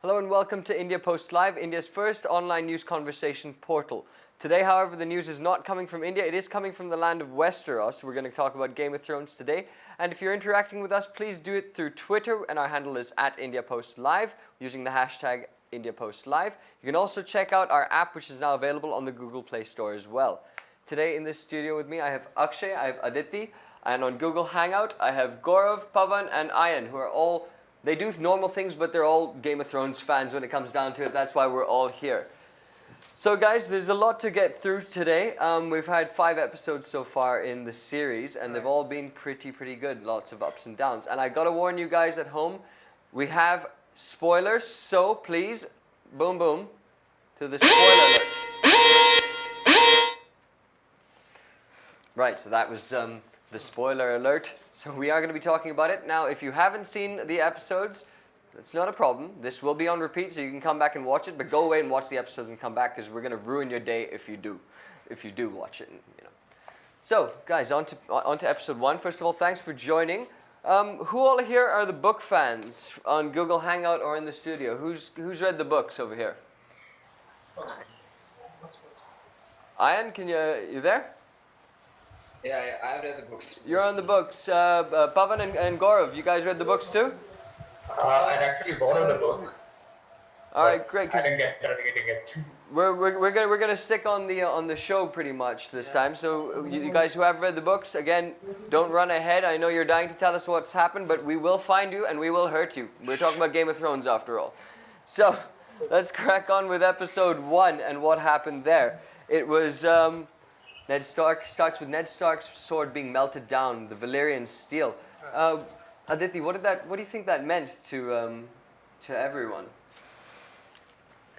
Hello and welcome to India Post Live, India's first online news conversation portal. Today, however, the news is not coming from India, it is coming from the land of Westeros. We're going to talk about Game of Thrones today. And if you're interacting with us, please do it through Twitter, and our handle is @IndiaPostLive, using the hashtag IndiaPostLive. You can also check out our app, which is now available on the Google Play Store as well. Today in this studio with me, I have Akshay, I have Aditi, and on Google Hangout, I have Gaurav, Pavan, and Ayan, who are all... They do normal things, but they're all Game of Thrones fans when it comes down to it. That's why we're all here. So guys, there's a lot to get through today. We've had 5 episodes so far in the series, and they've all been pretty good. Lots of ups and downs. And I gotta warn you guys at home, we have spoilers, so please, boom boom, to the spoiler alert. Right, so that was the spoiler alert. So we are going to be talking about it. Now, if you haven't seen the episodes, that's not a problem. This will be on repeat, so you can come back and watch it, but go away and watch the episodes and come back, because we're going to ruin your day if you do watch it. So, guys, on to episode 1. First of all, thanks for joining. Who all here are the book fans on Google Hangout or in the studio? Who's read the books over here? Ian, you there? Yeah, I've read the books. You're on the books. Pavan and Gaurav, you guys read the books too? I actually borrowed the book. All right, great. I didn't get to reading it. We're gonna stick on the show pretty much this time. So you guys who have read the books, again, don't run ahead. I know you're dying to tell us what's happened, but we will find you and we will hurt you. We're talking about Game of Thrones after all. So let's crack on with episode 1 and what happened there. It was. Ned Stark starts with Ned Stark's sword being melted down, the Valyrian steel. Aditi, what do you think that meant to everyone?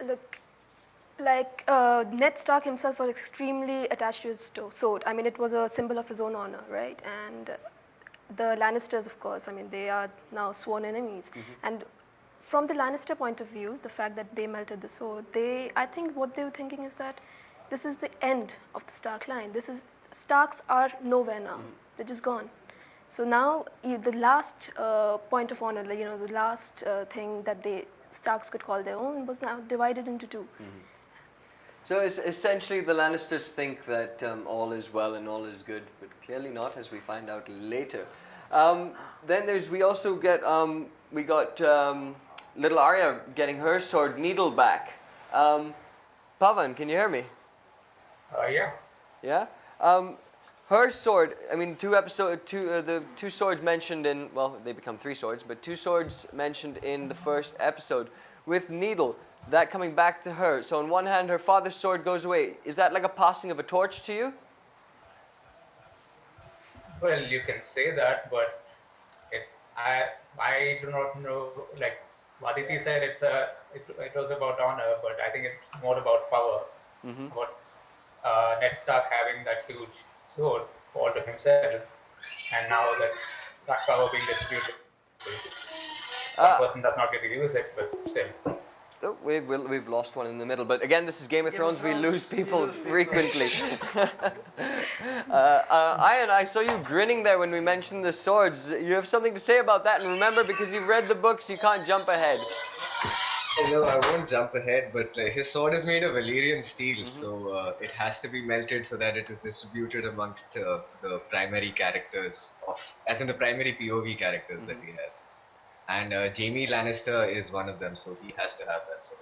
Look, like Ned Stark himself was extremely attached to his sword. I mean, it was a symbol of his own honor, right? And the Lannisters, of course, I mean, they are now sworn enemies. Mm-hmm. And from the Lannister point of view, the fact that they melted the sword, I think what they were thinking is that this is the end of the Stark line. Starks are nowhere now. They're just gone. So now the last point of honor, the last thing that Starks could call their own was now divided into 2. Mm-hmm. So essentially the Lannisters think that all is well and all is good, but clearly not, as we find out later. Then we also get, little Arya getting her sword needle back. Pavan, can you hear me? Yeah. Yeah? Her sword, I mean, the 2 swords mentioned in, well, they become 3 swords, but 2 swords mentioned in the first episode with needle, that coming back to her. So on one hand, her father's sword goes away. Is that like a passing of a torch to you? Well, you can say that, but I do not know, like Aditi said, it was about honor, but I think it's more about power. Mm-hmm. About Ned Stark having that huge sword all to himself, and now that power being distributed. One person does not get to use it, but still. Oh, we've lost one in the middle, but again, this is Game of Thrones. We lose people frequently. Ian, I saw you grinning there when we mentioned the swords. You have something to say about that, and remember, because you've read the books, you can't jump ahead. No, I won't jump ahead, but his sword is made of Valyrian steel, so it has to be melted so that it is distributed amongst the primary characters as in the primary POV characters that he has. And Jaime Lannister is one of them, so he has to have that sword.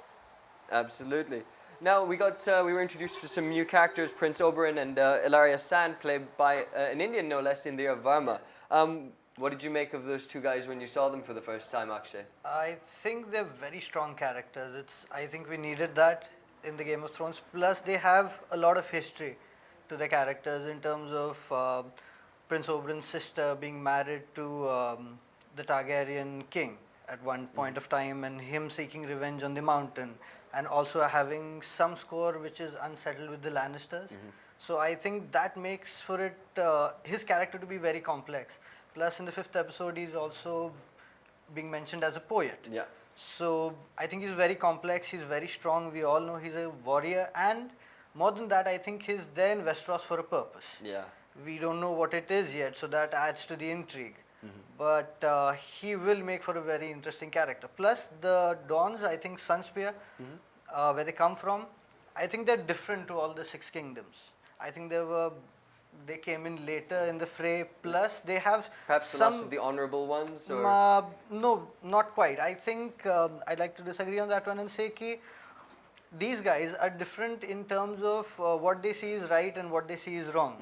Absolutely. Now we were introduced to some new characters, Prince Oberyn and Ellaria Sand, played by an Indian no less, Indira Varma. What did you make of those 2 guys when you saw them for the first time, Akshay? I think they're very strong characters. I think we needed that in the Game of Thrones. Plus, they have a lot of history to the characters in terms of Prince Oberyn's sister being married to the Targaryen king at one point of time, and him seeking revenge on the mountain, and also having some score which is unsettled with the Lannisters. Mm-hmm. So I think that makes for it his character to be very complex. Plus, in the 5th episode, he's also being mentioned as a poet. Yeah. So I think he's very complex. He's very strong. We all know he's a warrior, and More than that, I think he's there in Westeros for a purpose. Yeah. We don't know what it is yet, so that adds to the intrigue. Mm-hmm. But he will make for a very interesting character. Plus, the Dons, I think Sunspear, Mm-hmm. where they come from, I think they're different to all the Six Kingdoms. I think they came in later in the fray. Plus, they have Perhaps the some. last of the honorable ones, or No, not quite. I think I'd like to disagree on that one and say ki these guys are different in terms of what they see is right and what they see is wrong,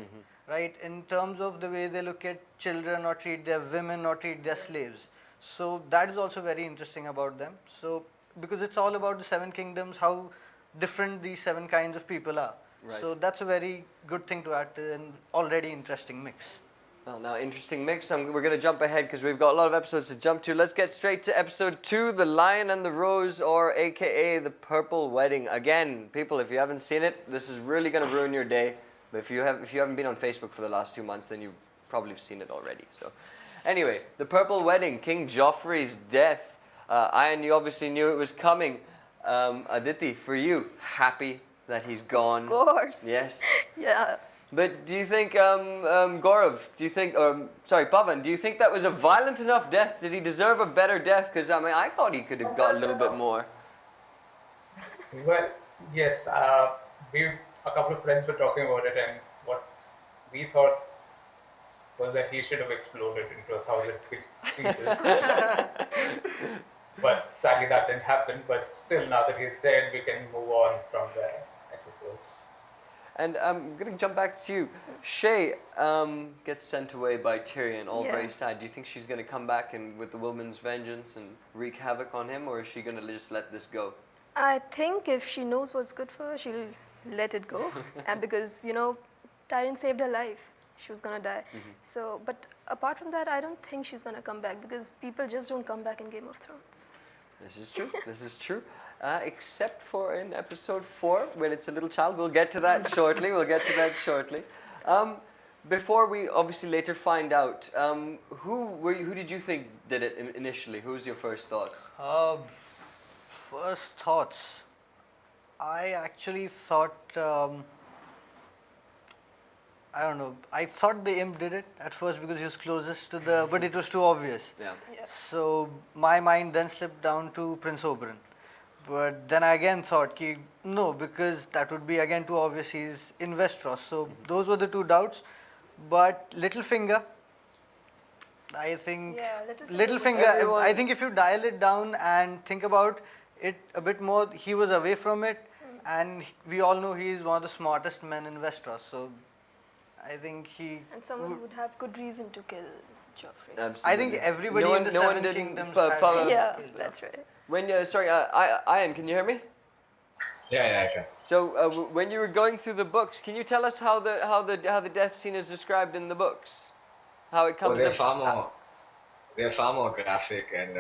right? In terms of the way they look at children or treat their women or treat their slaves. So that is also very interesting about them. So because it's all about the seven kingdoms, how different these seven kinds of people are. Right. So that's a very good thing to add to an already interesting mix. Well, now, interesting mix. We're going to jump ahead because we've got a lot of episodes to jump to. Let's get straight to episode 2, The Lion and the Rose, or AKA The Purple Wedding. Again, people, if you haven't seen it, this is really going to ruin your day. But if you haven't been on Facebook for the last 2 months, then you probably have seen it already. So, anyway, The Purple Wedding, King Joffrey's death. Ian, you obviously knew it was coming. Aditi, for you, happy that he's gone? Of course. Yes. Yeah. But do you think, Gaurav, Pavan, do you think that was a violent enough death? Did he deserve a better death? Because, I thought he could have got a little bit more. Well, yes, a couple of friends were talking about it, and what we thought was that he should have exploded into 1,000 pieces. But sadly that didn't happen, but still, now that he's dead, we can move on from there, I suppose. And I'm going to jump back to you. Shay gets sent away by Tyrion, all Yeah. very sad. Do you think she's going to come back and with the woman's vengeance and wreak havoc on him, or is she going to just let this go? I think if she knows what's good for her, she'll let it go. And because, Tyrion saved her life. She was going to die. So, but apart from that, I don't think she's going to come back because people just don't come back in Game of Thrones. This is true. This is true. Except for in episode 4, when it's a little child. We'll get to that shortly. Before we obviously later find out, who did you think did it initially? Who was your first thoughts? First thoughts. I actually thought, I don't know, I thought the imp did it at first because he was closest to but it was too obvious. Yeah. So my mind then slipped down to Prince Oberyn. But then I again thought, no, because that would be again too obvious, he's in Westeros. So those were the two doubts. But Littlefinger, I think, Yeah, Littlefinger, Everyone- I think if you dial it down and think about it a bit more, he was away from it. And we all know he's one of the smartest men in Westeros. So I think And someone would have good reason to kill Joffrey. Absolutely. I think everybody No in one- the no one Seven didn't Kingdoms pu- had pu- to Yeah, kill that's Joffrey. right. When Ian, can you hear me? Yeah, I can. So when you were going through the books, can you tell us how the death scene is described in the books? How it comes they're up? far more graphic, and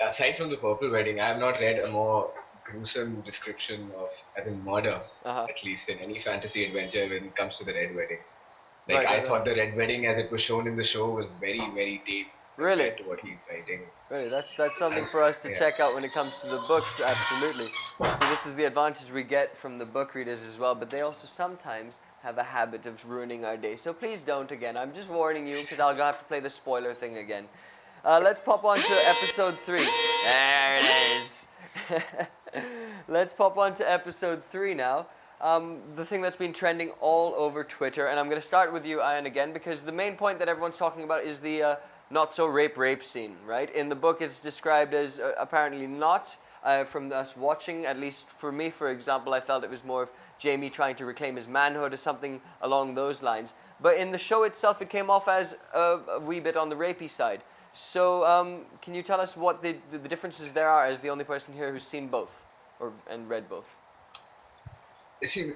aside from the Purple Wedding, I have not read a more gruesome description of, as in murder, at least in any fantasy adventure when it comes to the Red Wedding. Like, I thought the Red Wedding, as it was shown in the show, was very, very tame Really? compared to what he's writing. Really, that's something for us to Yeah. check out when it comes to the books. Absolutely. So this is the advantage we get from the book readers as well. But they also sometimes have a habit of ruining our day. So please don't again. I'm just warning you because I'll have to play the spoiler thing again. Let's pop on to episode 3. There it is. Let's pop on to episode 3 now. The thing that's been trending all over Twitter, and I'm going to start with you, Ian, again, because the main point that everyone's talking about is the not so rape scene, right? In the book, it's described as apparently not. From us watching, at least for me, for example, I felt it was more of Jaime trying to reclaim his manhood or something along those lines. But in the show itself, it came off as a wee bit on the rapey side. So can you tell us what the differences there are as the only person here who's seen both and read both? You see,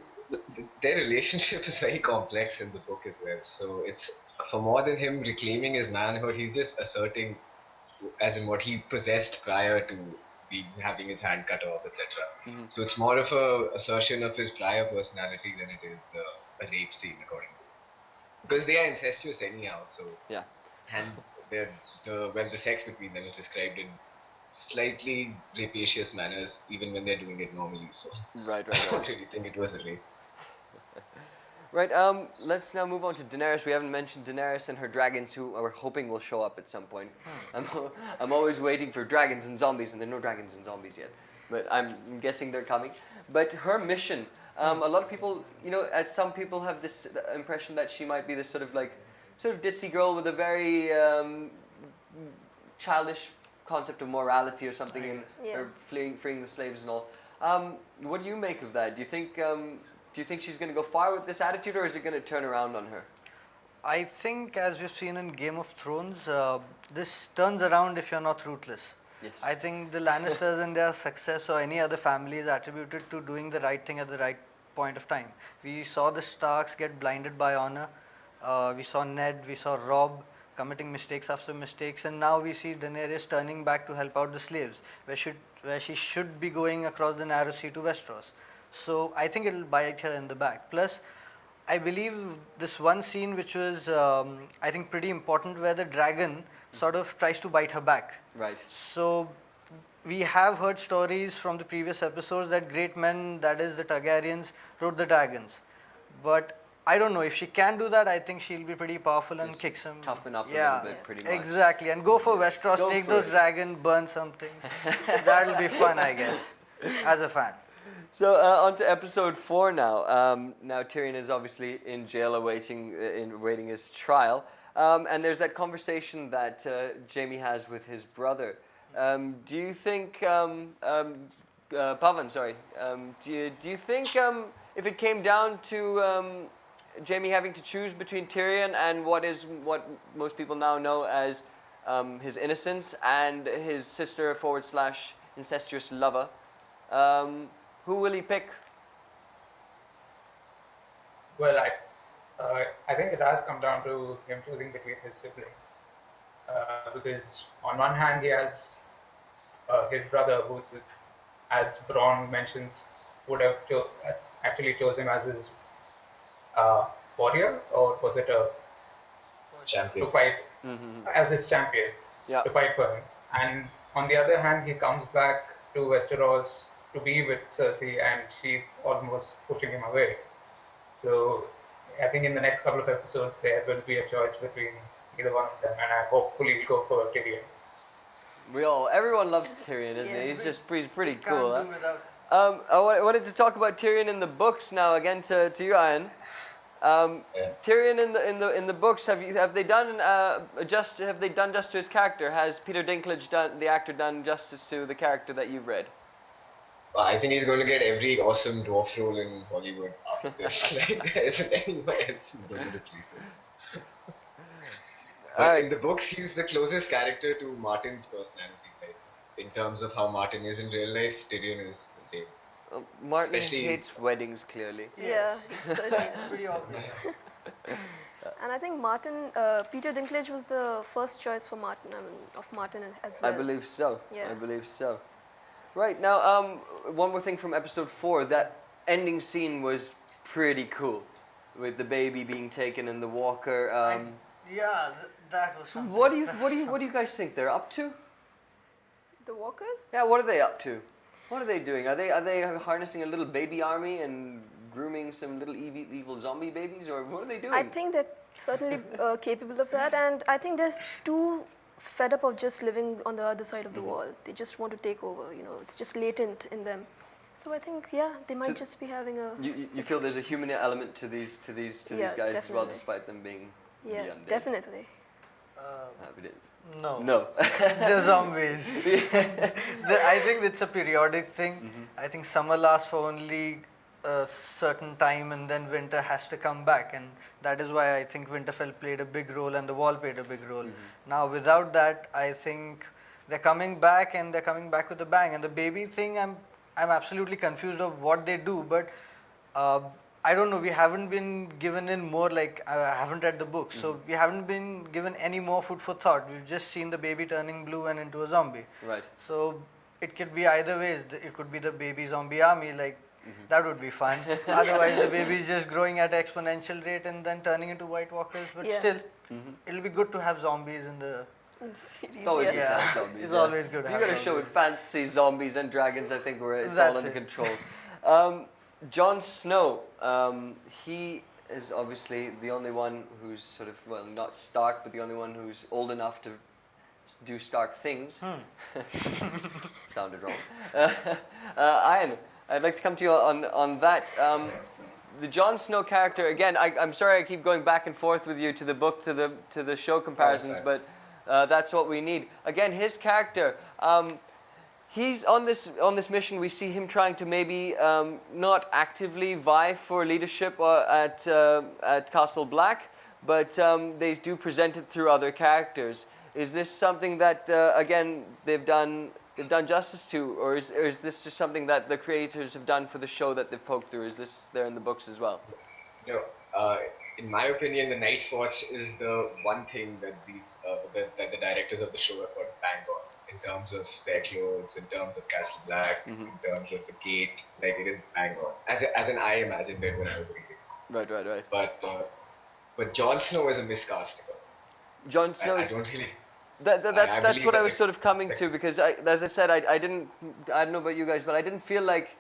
their relationship is very complex in the book as well. So it's, for more than him reclaiming his manhood, he's just asserting, as in what he possessed prior to having his hand cut off, etc. So it's more of a assertion of his prior personality than it is a rape scene, according to him. Because they are incestuous anyhow. So Yeah. and the sex between them is described in slightly rapacious manners even when they're doing it normally. So Right, I right, don't right. really think it was a rape. Right, let's now move on to Daenerys. We haven't mentioned Daenerys and her dragons, who we're hoping will show up at some point. I'm always waiting for dragons and zombies, and there are no dragons and zombies yet. But I'm guessing they're coming. But her mission, a lot of people, as some people have this impression that she might be this sort of ditzy girl with a very childish concept of morality or something, in Yeah. or freeing the slaves and all. What do you make of that? Do you think she's going to go far with this attitude, or is it going to turn around on her? I think, as we've seen in Game of Thrones, this turns around if you're not ruthless. Yes. I think the Lannisters and their success or any other family is attributed to doing the right thing at the right point of time. We saw the Starks get blinded by honor. We saw Ned, we saw Robb committing mistakes after mistakes, and now we see Daenerys turning back to help out the slaves, where she should be going across the narrow sea to Westeros. So I think it will bite her in the back. Plus, I believe this one scene which was, I think, pretty important, where the dragon sort of tries to bite her back. Right. So we have heard stories from the previous episodes that great men, that is the Targaryens, rode the dragons. But I don't know, if she can do that, I think she'll be pretty powerful and Just kick some. toughen up a yeah, little bit, pretty much. exactly. And go for Westeros, Go take for those it. dragons, burn some things. That'll be fun, I guess, as a fan. So on to episode 4 now. Now Tyrion is obviously in jail awaiting his trial. And there's that conversation that Jaime has with his brother. Do you think, Pavan, sorry, do you think if it came down to Jaime having to choose between Tyrion and what most people now know as his innocence and his sister / incestuous lover, who will he pick? Well, I think it has come down to him choosing between his siblings. Because on one hand, he has his brother, who, as Bronn mentions, would have actually chose him as his warrior, or was it Champion. to fight as his champion, Yeah. to fight for him. And on the other hand, he comes back to Westeros to be with Cersei, and she's almost pushing him away. So I think in the next couple of episodes there will be a choice between either one of them, and I hopefully will go for Tyrion. Everyone loves Tyrion, isn't Yeah, he? He's pretty Can't cool. do without. I wanted to talk about Tyrion in the books now. Again, to you, Ian. Tyrion in the books, have they done justice to his character? Has Peter Dinklage, the actor, done justice to the character that you've read? I think he's going to get every awesome dwarf role in Hollywood after this. Like, there isn't anyone else who's going to replace him. But in the books, he's the closest character to Martin's personality. Like, in terms of how Martin is in real life, Tyrion is the same. Martin Especially- hates weddings, clearly. Yeah, it certainly It's is. pretty obvious. And I think Peter Dinklage was the first choice for Martin, of Martin as I well. believe so. Yeah. I believe so. Right, now, one more thing from episode 4. That ending scene was pretty cool, with the baby being taken and the walker. Yeah, that was something. What do you guys think they're up to? The Walkers? Yeah, what are they up to? What are they doing? Are they harnessing a little baby army and grooming some little evil zombie babies, or what are they doing? I think they're certainly capable of that, and I think there's too fed up of just living on the other side of the wall. They just want to take over. It's just latent in them. So I think, yeah, they might just be having a You feel there's a human element to these Yeah, guys as well, definitely. despite them being yeah, the undead. definitely. We did. No. No. The zombies. I think it's a periodic thing. I think summer lasts for only a certain time, and then winter has to come back, and that is why I think Winterfell played a big role and the wall played a big role. Now without that, I think they're coming back, and they're coming back with a bang. And the baby thing, I'm absolutely confused of what they do, but I don't know, we haven't been given in more, like, I haven't read the book, so we haven't been given any more food for thought. We've just seen the baby turning blue and into a zombie. Right. So it could be either ways. It could be the baby zombie army, like, that would be fun. Otherwise, the baby is just growing at an exponential rate and then turning into White Walkers. But Yeah. still, it'll be good to have zombies in the series. It's always Yeah. good to have Yeah, zombies. it's yeah. always good to If you have got a show with fantasy zombies and dragons, I think it's all That's under it. control. Jon Snow, he is obviously the only one who's sort of, well, not Stark, but the only one who's old enough to do Stark things. Sounded wrong. Ian, I'd like to come to you on that. The Jon Snow character, again, I'm sorry I keep going back and forth with you to the book, to the show comparisons, fine. but that's what we need. Again, his character, he's on this mission. We see him trying to maybe not actively vie for leadership at Castle Black, but they do present it through other characters. Is this something that again they've done justice to, or is this just something that the creators have done for the show that they've poked through? Is this there in the books as well? No, in my opinion, the Night's Watch is the one thing that that the directors of the show have got to bang on in terms of their clothes, in terms of Castle Black, in terms of the gate. Like it is bang on, as in I imagined it when I was reading. Right. But Jon Snow is a miscasting. Jon Snow I is. don't really. That's believe what I that was sort of coming to, because as I said, I don't know about you guys, but I didn't feel like,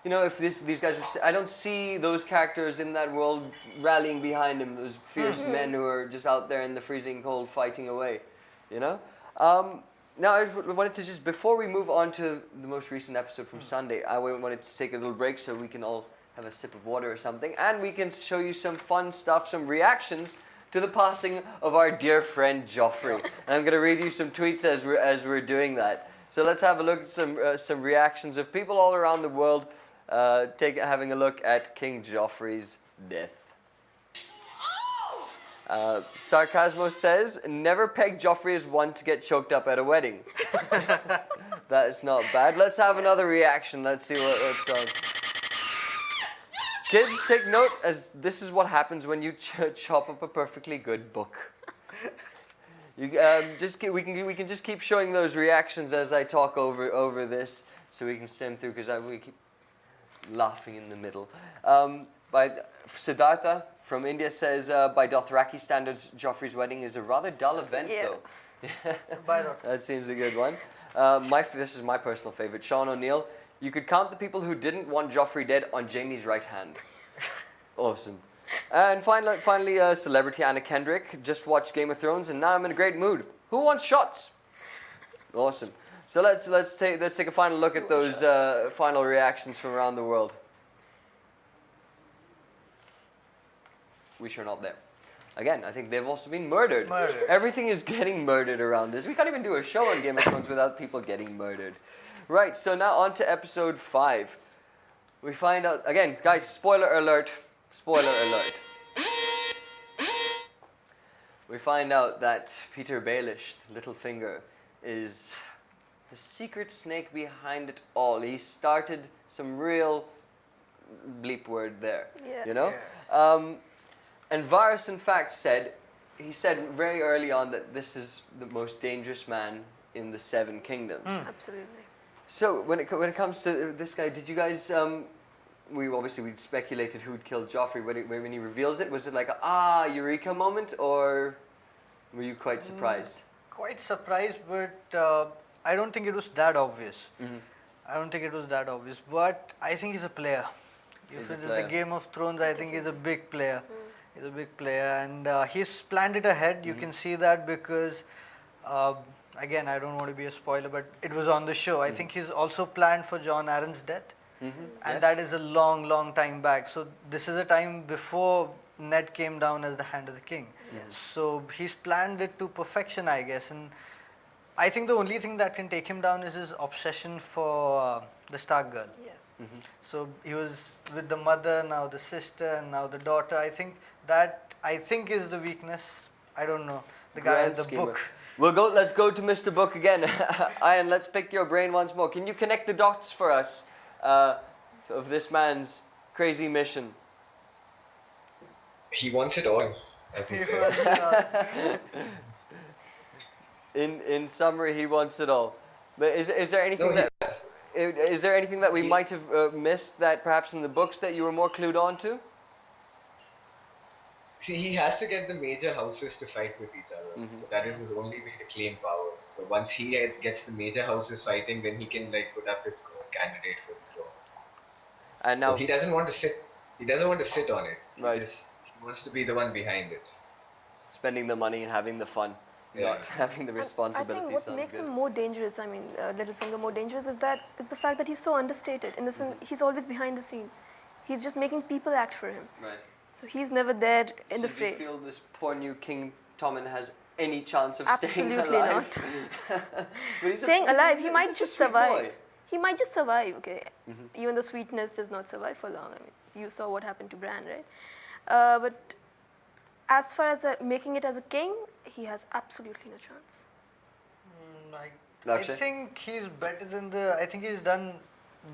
if these guys were, I don't see those characters in that world rallying behind him, those fierce men who are just out there in the freezing cold fighting away, Now I wanted to just, before we move on to the most recent episode from Sunday, I wanted to take a little break so we can all have a sip of water or something, and we can show you some fun stuff, some reactions to the passing of our dear friend Joffrey. And I'm going to read you some tweets as we're doing that. So let's have a look at some reactions of people all around the world having a look at King Joffrey's death. Sarcasmo says, never peg Joffrey as one to get choked up at a wedding. That is not bad. Let's have another reaction. Let's see what's on. Kids, take note, as this is what happens when you chop up a perfectly good book. We can just keep showing those reactions as I talk over this, so we can stem through, because we keep laughing in the middle. By Siddhartha from India says, by Dothraki standards, Joffrey's wedding is a rather dull event, though. By the That seems a good one. This is my personal favorite. Sean O'Neill. You could count the people who didn't want Joffrey dead on Jaime's right hand. Awesome. And finally, celebrity Anna Kendrick. Just watched Game of Thrones and now I'm in a great mood. Who wants shots? Awesome. So let's take a final look at those final reactions from around the world. We sure not there. Again, I think they've also been murdered. Everything is getting murdered around this. We can't even do a show on Game of Thrones without people getting murdered. Right, so now on to episode 5. We find out, again, guys, spoiler alert. We find out that Peter Baelish, Littlefinger, is the secret snake behind it all. He started some real bleep word there, And Varys, in fact, said very early on that this is the most dangerous man in the 7 kingdoms. Absolutely. So when it comes to this guy, did you guys? We speculated who'd killed Joffrey. When he reveals it, was it like a eureka moment, or were you quite surprised? Quite surprised, but I don't think it was that obvious. I don't think it was that obvious, but I think he's a player. If it is the Game of Thrones, I think he's a big player. He's a big player, and he's planned it ahead. You can see that because. Again, I don't want to be a spoiler, but it was on the show. I think he's also planned for Jon Arryn's death. And that is a long, long time back. So this is a time before Ned came down as the Hand of the King. So he's planned it to perfection, I guess. And I think the only thing that can take him down is his obsession for the Stark girl. Yeah. So he was with the mother, now the sister, and now the daughter. I think is the weakness. I don't know. The guy at the book. Let's go to Mr. Book again. Ian, let's pick your brain once more. Can you connect the dots for us of this man's crazy mission? He wants it all. I think. In summary, he wants it all. But is there anything is there anything that we might have missed that perhaps in the books that you were more clued on to? See, he has to get the major houses to fight with each other. So that is his only way to claim power. So once he gets the major houses fighting, then he can like put up his own candidate for the throne. And So now, he doesn't want to sit. He doesn't want to sit on it. Right. He wants to be the one behind it. spending the money and having the fun, not Yeah. having the And I responsibility. think what sounds makes good. him more dangerous, I mean, Littlefinger more dangerous, is the fact that he's so understated. In the sense, he's always behind the scenes. He's just making people act for him. Right. So he's never there in So the do fray. you feel this poor new King Tommen has any chance of staying Absolutely alive? not. But he's Staying alive, he he's might such a just sweet survive. boy. He might just survive, okay? Even though sweetness does not survive for long. I mean, you saw what happened to Bran, right? But as far as making it as a king, he has absolutely no chance. I Lakshay? think he's better than the. I think he's done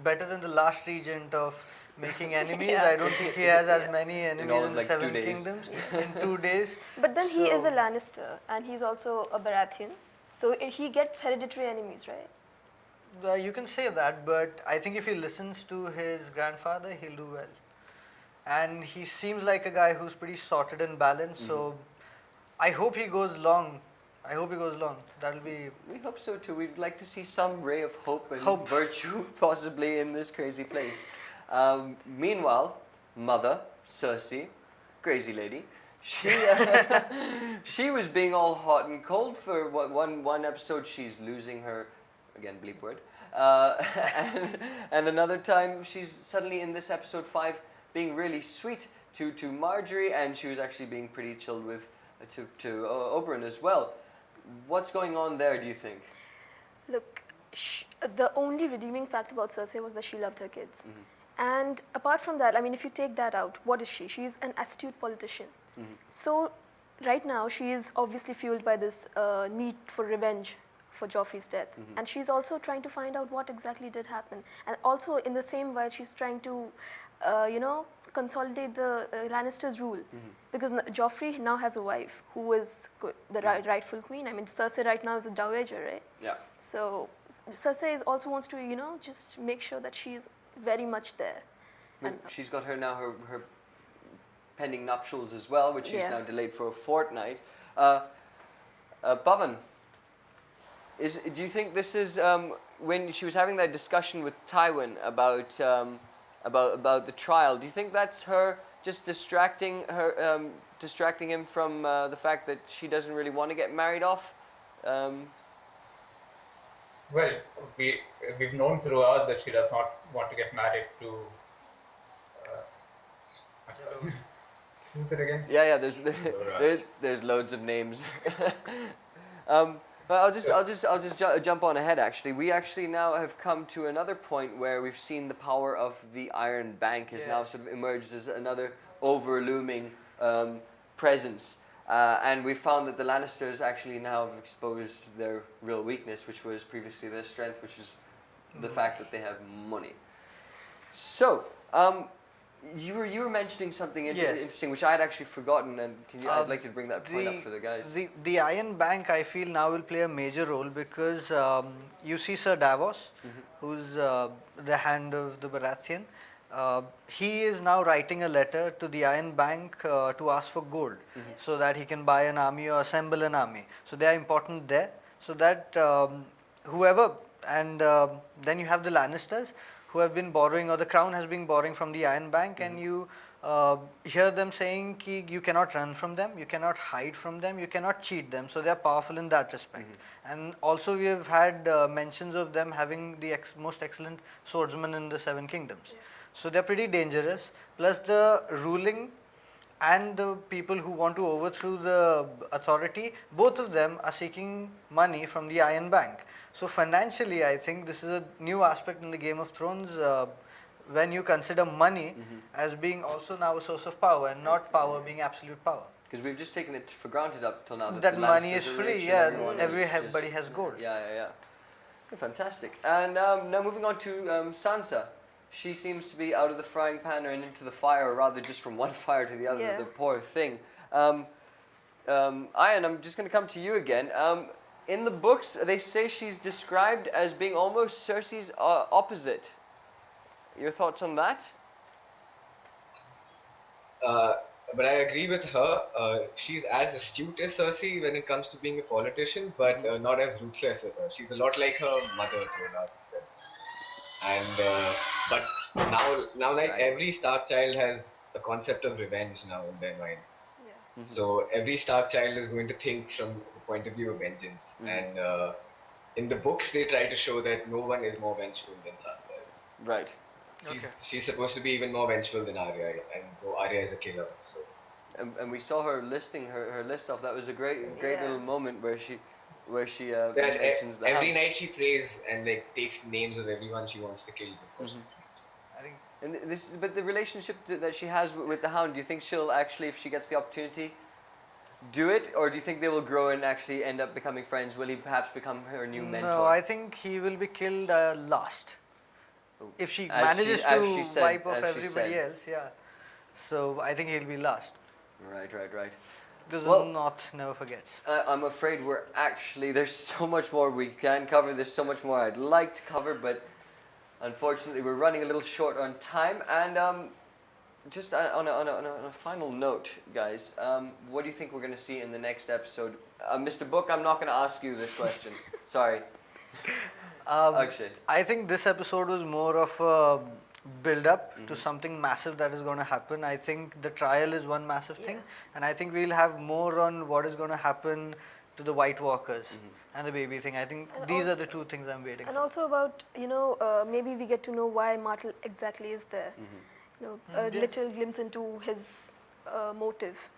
better than the last regent of making enemies. Yeah. I don't think he has as many all enemies of, in the like, 2 Seven days. Kingdoms in 2 days. But then he is a So- Lannister, and he's also a Baratheon. So he gets hereditary enemies, right? You can say that, but I think if he listens to his grandfather, he'll do well. And he seems like a guy who's pretty sorted and balanced. So I hope he goes long. I hope he goes long. That'll be. We hope so too. We'd like to see some ray of hope and Hope. virtue possibly in this crazy place. Meanwhile, Mother, Cersei, crazy lady, she she was being all hot and cold for one episode. She's losing her, again bleep word, and another time she's suddenly in this episode 5 being really sweet to Marjorie, and she was actually being pretty chilled with to Oberyn as well. What's going on there, do you think? Look, the only redeeming fact about Cersei was that she loved her kids. And apart from that, I mean, if you take that out, what is she? She's an astute politician. So right now, she is obviously fueled by this need for revenge for Joffrey's death. And she's also trying to find out what exactly did happen. And also, in the same way, she's trying to, consolidate the Lannisters' rule. Because Joffrey now has a wife who is the rightful queen. I mean, Cersei right now is a dowager, right? Yeah. So Cersei also wants to, just make sure that she's very much there. But And she's got her pending nuptials as well, which is Yeah. now delayed for a fortnight. Bhavan, do you think this is when she was having that discussion with Tywin about the trial? Do you think that's her just distracting him from the fact that she doesn't really want to get married off? Well, we've known throughout that she does not want to get married to. Who's it again? Yeah. There's loads of names. But I'll just jump on ahead. Actually, we actually now have come to another point where we've seen the power of the Iron Bank has now Yes. sort of emerged as another overlooming presence. And we found that the Lannisters actually now have exposed their real weakness, which was previously their strength, which is the fact that they have money. So, you were mentioning something Yes. interesting, which I had actually forgotten, and I'd like you to bring that point up The- for the guys. The Iron Bank, I feel, now will play a major role because you see Sir Davos, who's the hand of the Baratheon. He is now writing a letter to the Iron Bank to ask for gold so that he can buy an army or assemble an army. So they are important there. So that whoever, and then you have the Lannisters who have been borrowing, or the crown has been borrowing from the Iron Bank, and you hear them saying ki you cannot run from them, you cannot hide from them, you cannot cheat them. So they are powerful in that respect. And also we have had mentions of them having the most excellent swordsmen in the Seven Kingdoms. So they are pretty dangerous. Plus the ruling and the people who want to overthrow the authority, both of them are seeking money from the Iron Bank. So financially, I think this is a new aspect in the Game of Thrones when you consider money as being also now a source of power, and not power being absolute power. Because we've just taken it for granted up till now That the money Lannisters is are free, rich and yeah, everyone is everybody just- has gold. Yeah. Okay, fantastic. And now moving on to Sansa. She seems to be out of the frying pan and into the fire, or rather just from one fire to the other, Yeah. the poor thing. Ian, I'm just going to come to you again. In the books, they say she's described as being almost Cersei's opposite. Your thoughts on that? But I agree with her. She's as astute as Cersei when it comes to being a politician, but not as ruthless as her. She's a lot like her mother to a large extent. And but now like every Stark child has a concept of revenge now in their mind. Yeah. So every Stark child is going to think from the point of view of vengeance. And in the books, they try to show that no one is more vengeful than Sansa is. Right. She's supposed to be even more vengeful than Arya, and Arya is a killer. So And we saw her listing her list off. That was a great Yeah. little moment where she that mentions the every Hound. night she prays and like takes names of everyone she wants to kill before she sleeps. I think And but the relationship that she has with the Hound, do you think she'll actually, if she gets the opportunity, do it, or do you think they will grow and actually end up becoming friends? Will he perhaps become her new mentor? no, I think he will be killed last. If she As manages she- as she to said- wipe off as she everybody said. else, yeah. So I think he'll be last. Right. Because Well- the North never forgets. I'm afraid we're actually, there's so much more we can cover. There's so much more I'd like to cover, but unfortunately we're running a little short on time. And just on a final note, guys, what do you think we're going to see in the next episode? Mr. Book, I'm not going to ask you this question. Sorry. Akshay. I think this episode was more of a build up to something massive that is going to happen. I think the trial is one massive thing, and I think we'll have more on what is going to happen to the White Walkers and the baby thing. I think And these are also- the two things I'm waiting And for. also about, maybe we get to know why Martel exactly is there. A little glimpse into his motive.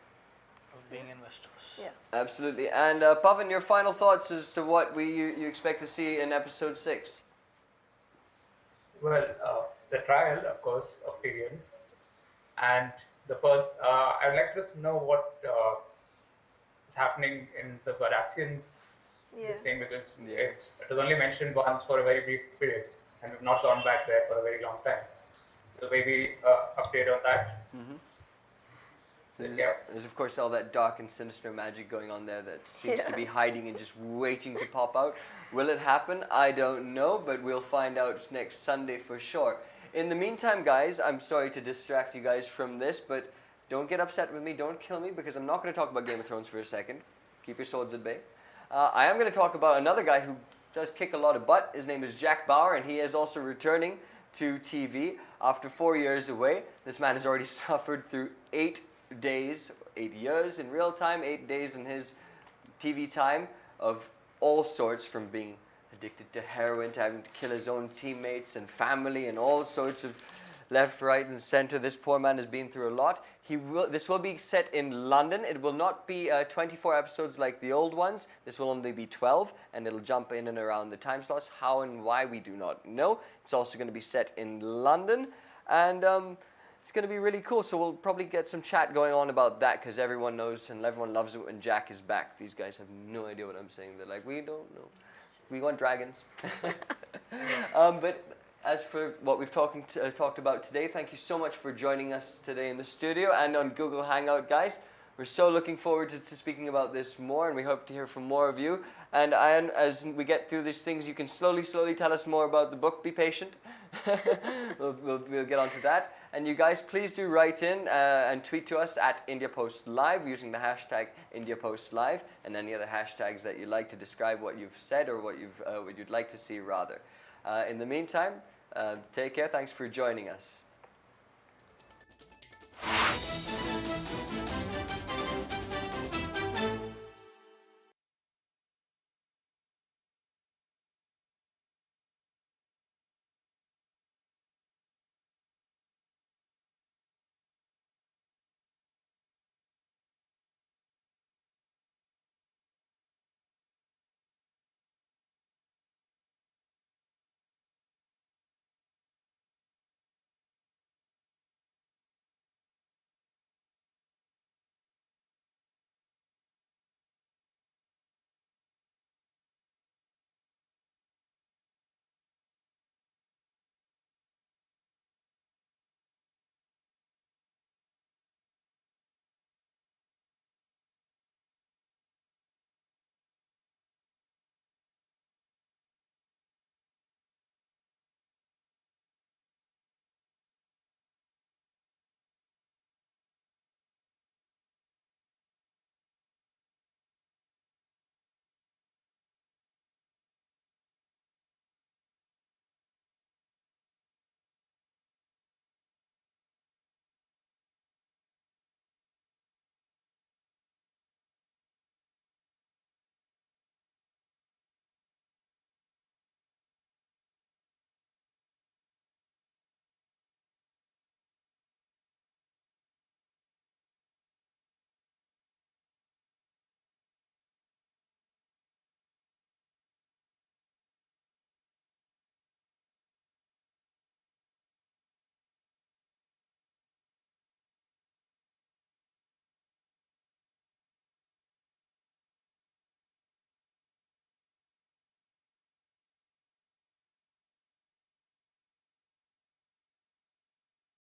Of being investors. Yeah. Absolutely. And Pavan, your final thoughts as to what you expect to see in episode 6? Well, the trial, of course, of Tyrion, and the first. I would like to just know what is happening in the Baratheon Yeah. this thing, because Yeah. it was only mentioned once for a very brief period, and we've not gone back there for a very long time. So maybe update on that. Yeah. There's of course all that dark and sinister magic going on there that seems to Yeah. be hiding and just waiting to pop out. Will it happen? I don't know, but we'll find out next Sunday for sure. In the meantime, guys, I'm sorry to distract you guys from this, but don't get upset with me, don't kill me, because I'm not going to talk about Game of Thrones for a second. Keep your swords at bay. I am going to talk about another guy who does kick a lot of butt. His name is Jack Bauer, and he is also returning to TV after 4 years away. This man has already suffered through 8 days, 8 years in real time, 8 days in his TV time of all sorts, from being addicted to heroin to having to kill his own teammates and family and all sorts of left, right, and center. This poor man has been through a lot. This will be set in London. It will not be 24 episodes like the old ones. This will only be 12, and it'll jump in and around the time slots. How and why, we do not know. It's also going to be set in London, and it's going to be really cool. So we'll probably get some chat going on about that, because everyone knows and everyone loves it when Jack is back. These guys have no idea what I'm saying. They're like, we don't know. We want dragons. But as for what we've talked about today, thank you so much for joining us today in the studio and on Google Hangout, guys. We're so looking forward to speaking about this more, and we hope to hear from more of you. And as we get through these things, you can slowly tell us more about the book. Be patient. we'll get onto that. And you guys, please do write in and tweet to us at IndiaPostLive using the hashtag IndiaPostLive and any other hashtags that you like to describe what you've said or what you'd like to see rather. In the meantime, take care. Thanks for joining us.